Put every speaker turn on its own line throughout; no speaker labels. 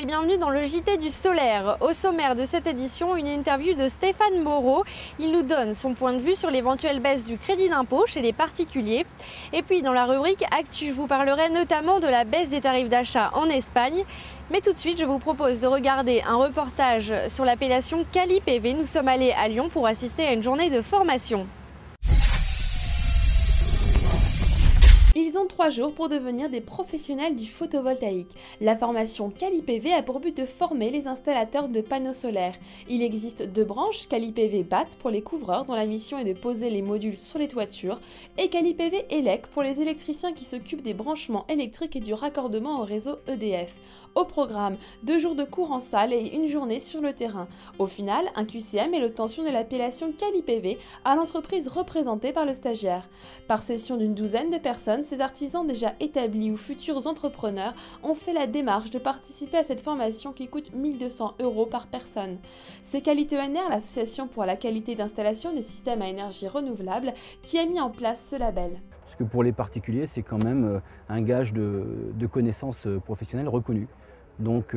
et bienvenue dans le JT du solaire. Au sommaire de cette édition, une interview de Stéphane Moreau. Il nous donne son point de vue sur l'éventuelle baisse du crédit d'impôt chez les particuliers. Et puis dans la rubrique Actu, je vous parlerai notamment de la baisse des tarifs d'achat en Espagne. Mais tout de suite, je vous propose de regarder un reportage sur l'appellation Cali-PV. Nous sommes allés à Lyon pour assister à une journée de formation. Ils ont 3 jours pour devenir des professionnels du photovoltaïque. La formation Cali-PV a pour but de former les installateurs de panneaux solaires. Il existe 2 branches, Cali-PV BAT pour les couvreurs dont la mission est de poser les modules sur les toitures et Cali-PV ELEC pour les électriciens qui s'occupent des branchements électriques et du raccordement au réseau EDF. Au programme, 2 jours de cours en salle et 1 journée sur le terrain. Au final, un QCM et l'obtention de l'appellation Cali-PV à l'entreprise représentée par le stagiaire. Par session d'une douzaine de personnes, ces artisans déjà établis ou futurs entrepreneurs ont fait la démarche de participer à cette formation qui coûte 1 200 € par personne. C'est Quali-TENR, l'association pour la qualité d'installation des systèmes à énergie renouvelable, qui a mis en place ce label.
Parce que pour les particuliers, c'est quand même un gage de connaissances professionnelles reconnues. Donc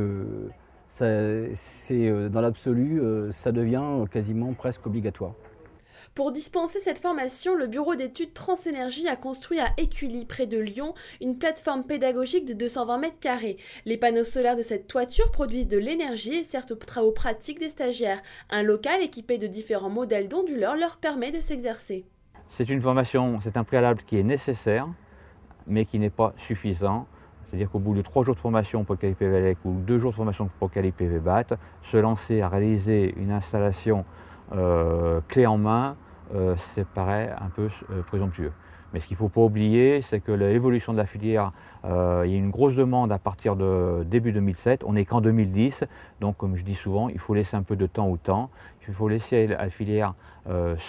dans l'absolu, ça devient quasiment presque obligatoire.
Pour dispenser cette formation, le bureau d'études Transénergie a construit à Écully, près de Lyon, une plateforme pédagogique de 220 m². Les panneaux solaires de cette toiture produisent de l'énergie et servent aux travaux pratiques des stagiaires. Un local équipé de différents modèles d'onduleurs leur permet de s'exercer.
C'est une formation, c'est un préalable qui est nécessaire, mais qui n'est pas suffisant. C'est-à-dire qu'au bout de 3 jours de formation pour Cali-PV ELEC ou 2 jours de formation pour Cali-PV BAT, se lancer à réaliser une installation clé en main, ça paraît un peu présomptueux. Mais ce qu'il ne faut pas oublier, c'est que l'évolution de la filière, il y a une grosse demande à partir de début 2007, on n'est qu'en 2010, donc comme je dis souvent, il faut laisser un peu de temps au temps, il faut laisser la filière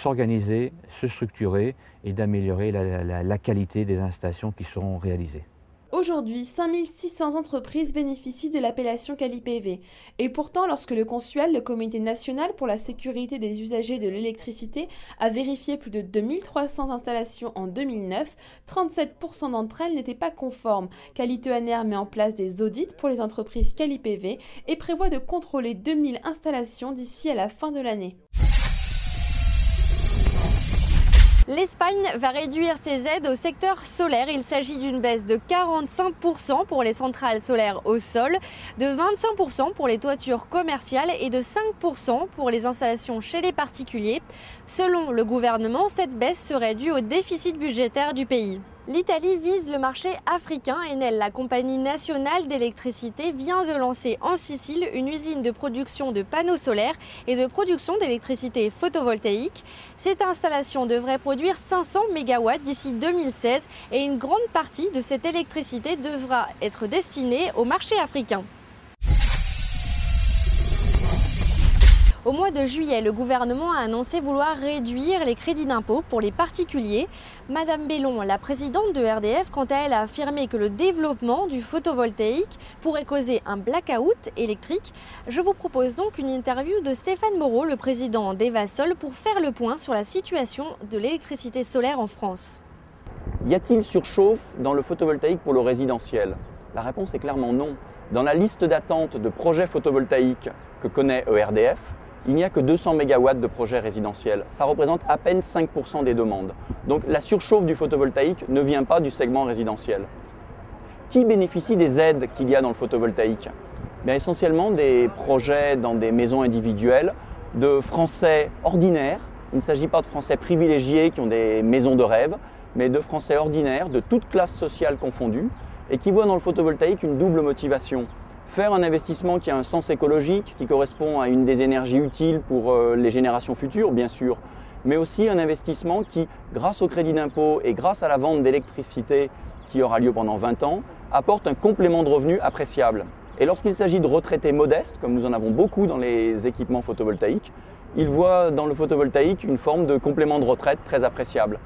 s'organiser, se structurer et d'améliorer la qualité des installations qui seront réalisées.
Aujourd'hui, 5600 entreprises bénéficient de l'appellation Cali-PV. Et pourtant, lorsque le Consuel, le Comité national pour la sécurité des usagers de l'électricité, a vérifié plus de 2300 installations en 2009, 37% d'entre elles n'étaient pas conformes. Quali-TENR met en place des audits pour les entreprises Cali-PV et prévoit de contrôler 2000 installations d'ici à la fin de l'année. L'Espagne va réduire ses aides au secteur solaire. Il s'agit d'une baisse de 45% pour les centrales solaires au sol, de 25% pour les toitures commerciales et de 5% pour les installations chez les particuliers. Selon le gouvernement, cette baisse serait due au déficit budgétaire du pays. L'Italie vise le marché africain. Enel, la compagnie nationale d'électricité, vient de lancer en Sicile une usine de production de panneaux solaires et de production d'électricité photovoltaïque. Cette installation devrait produire 500 MW d'ici 2016 et une grande partie de cette électricité devra être destinée au marché africain. Au mois de juillet, le gouvernement a annoncé vouloir réduire les crédits d'impôt pour les particuliers. Madame Bellon, la présidente de RDF, quant à elle, a affirmé que le développement du photovoltaïque pourrait causer un blackout électrique. Je vous propose donc une interview de Stéphane Moreau, le président d'Evasol, pour faire le point sur la situation de l'électricité solaire en France.
Y a-t-il surchauffe dans le photovoltaïque pour le résidentiel? La réponse est clairement non. Dans la liste d'attente de projets photovoltaïques que connaît ERDF, il n'y a que 200 MW de projets résidentiels. Ça représente à peine 5% des demandes. Donc la surchauffe du photovoltaïque ne vient pas du segment résidentiel. Qui bénéficie des aides qu'il y a dans le photovoltaïque? Bien, essentiellement des projets dans des maisons individuelles de Français ordinaires. Il ne s'agit pas de Français privilégiés qui ont des maisons de rêve, mais de Français ordinaires, de toutes classes sociales confondues, et qui voient dans le photovoltaïque une double motivation. Faire un investissement qui a un sens écologique, qui correspond à une des énergies utiles pour les générations futures, bien sûr, mais aussi un investissement qui, grâce au crédit d'impôt et grâce à la vente d'électricité qui aura lieu pendant 20 ans, apporte un complément de revenus appréciable. Et lorsqu'il s'agit de retraités modestes, comme nous en avons beaucoup dans les équipements photovoltaïques, ils voient dans le photovoltaïque une forme de complément de retraite très appréciable.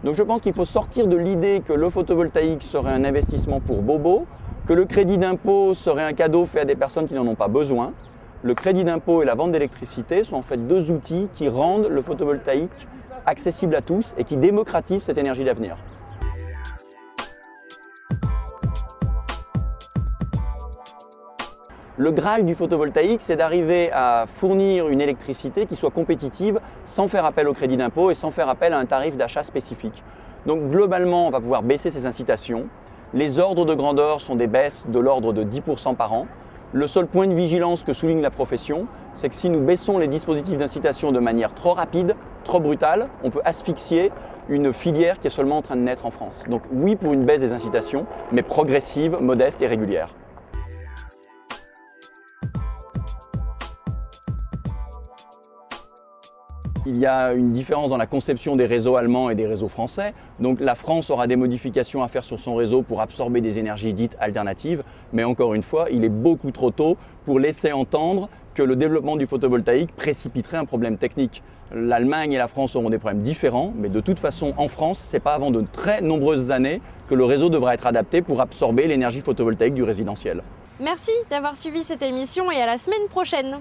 Donc je pense qu'il faut sortir de l'idée que le photovoltaïque serait un investissement pour bobos, que le crédit d'impôt serait un cadeau fait à des personnes qui n'en ont pas besoin. Le crédit d'impôt et la vente d'électricité sont en fait 2 outils qui rendent le photovoltaïque accessible à tous et qui démocratisent cette énergie d'avenir. Le Graal du photovoltaïque, c'est d'arriver à fournir une électricité qui soit compétitive sans faire appel au crédit d'impôt et sans faire appel à un tarif d'achat spécifique. Donc globalement, on va pouvoir baisser ces incitations. Les ordres de grandeur sont des baisses de l'ordre de 10% par an. Le seul point de vigilance que souligne la profession, c'est que si nous baissons les dispositifs d'incitation de manière trop rapide, trop brutale, on peut asphyxier une filière qui est seulement en train de naître en France. Donc oui pour une baisse des incitations, mais progressive, modeste et régulière. Il y a une différence dans la conception des réseaux allemands et des réseaux français. Donc la France aura des modifications à faire sur son réseau pour absorber des énergies dites alternatives. Mais encore une fois, il est beaucoup trop tôt pour laisser entendre que le développement du photovoltaïque précipiterait un problème technique. L'Allemagne et la France auront des problèmes différents, mais de toute façon, en France, ce n'est pas avant de très nombreuses années que le réseau devra être adapté pour absorber l'énergie photovoltaïque du résidentiel.
Merci d'avoir suivi cette émission et à la semaine prochaine.